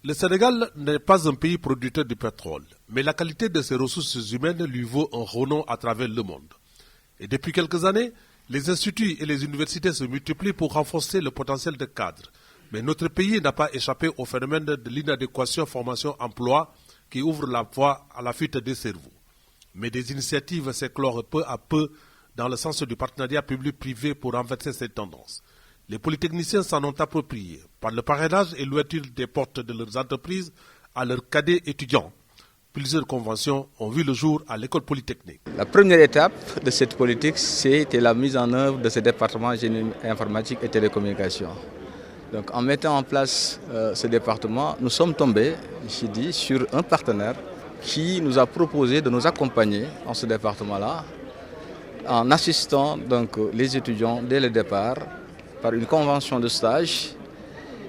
Le Sénégal n'est pas un pays producteur de pétrole, mais la qualité de ses ressources humaines lui vaut un renom à travers le monde. Et depuis quelques années, les instituts et les universités se multiplient pour renforcer le potentiel de cadres. Mais notre pays n'a pas échappé au phénomène de l'inadéquation formation-emploi qui ouvre la voie à la fuite des cerveaux. Mais des initiatives s'éclorent peu à peu dans le sens du partenariat public-privé pour renverser cette tendance. Les polytechniciens s'en ont approprié par le parrainage et l'ouverture des portes de leurs entreprises à leurs cadets étudiants. Plusieurs conventions ont vu le jour à l'école polytechnique. La première étape de cette politique, c'était la mise en œuvre de ce département génie informatique et télécommunications. Donc, en mettant en place ce département, nous sommes tombés, sur un partenaire qui nous a proposé de nous accompagner dans ce département-là, en assistant donc les étudiants dès le départ par une convention de stage.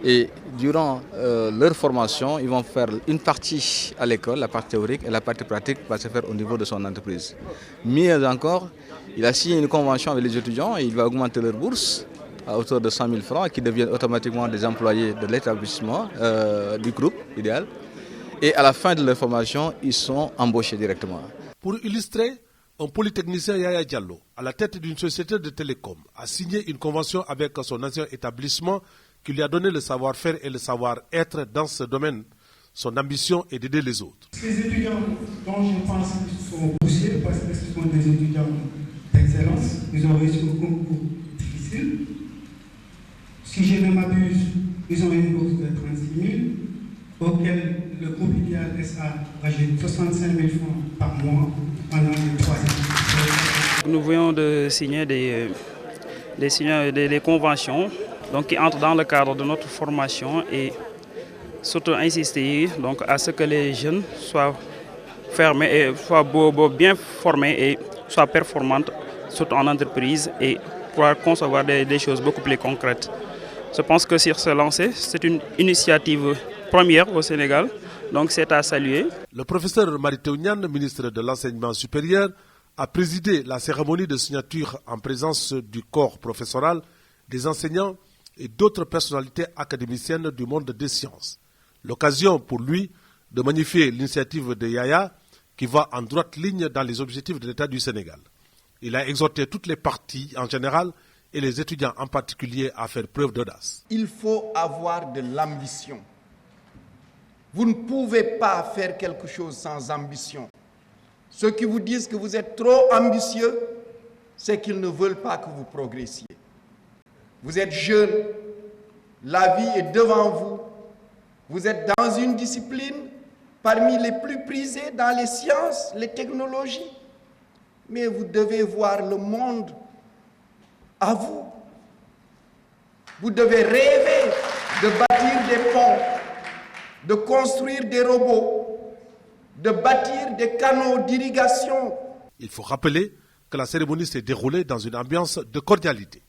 Et durant leur formation, ils vont faire une partie à l'école, la partie théorique, et la partie pratique va se faire au niveau de son entreprise. Mieux encore, il a signé une convention avec les étudiants et il va augmenter leur bourse à hauteur de 100 000 francs qui deviennent automatiquement des employés de l'établissement, du groupe idéal. Et à la fin de leur formation, ils sont embauchés directement. Pour illustrer, un polytechnicien Yaya Diallo, à la tête d'une société de télécom, a signé une convention avec son ancien établissement qui lui a donné le savoir-faire et le savoir-être dans ce domaine. Son ambition est d'aider les autres. Ces étudiants dont je pense qu'ils sont poussés parce que ce sont des étudiants d'excellence, ils ont réussi au concours difficile. Si je ne m'abuse, ils ont une bourse de 36 000, auquel le groupe Idéal SA rajoute 65 000 francs par mois pendant les 3 ans. Nous venons de signer des conventions donc, qui entrent dans le cadre de notre formation et surtout insister donc, à ce que les jeunes soient fermés et soient bien formés et soient performantes, surtout en entreprise, et pouvoir concevoir des choses beaucoup plus concrètes. Je pense que sur ce lancer, c'est une initiative première au Sénégal, donc c'est à saluer. Le professeur Mary-Teuw Niane, ministre de l'Enseignement supérieur, a présidé la cérémonie de signature en présence du corps professoral, des enseignants et d'autres personnalités académiciennes du monde des sciences. L'occasion pour lui de magnifier l'initiative de Yaya qui va en droite ligne dans les objectifs de l'État du Sénégal. Il a exhorté toutes les parties en général et les étudiants en particulier à faire preuve d'audace. Il faut avoir de l'ambition. Vous ne pouvez pas faire quelque chose sans ambition. Ceux qui vous disent que vous êtes trop ambitieux, c'est qu'ils ne veulent pas que vous progressiez. Vous êtes jeune, la vie est devant vous. Vous êtes dans une discipline parmi les plus prisées dans les sciences, les technologies. Mais vous devez voir le monde à vous. Vous devez rêver de bâtir des ponts, de construire des robots, de bâtir des canaux d'irrigation. Il faut rappeler que la cérémonie s'est déroulée dans une ambiance de cordialité.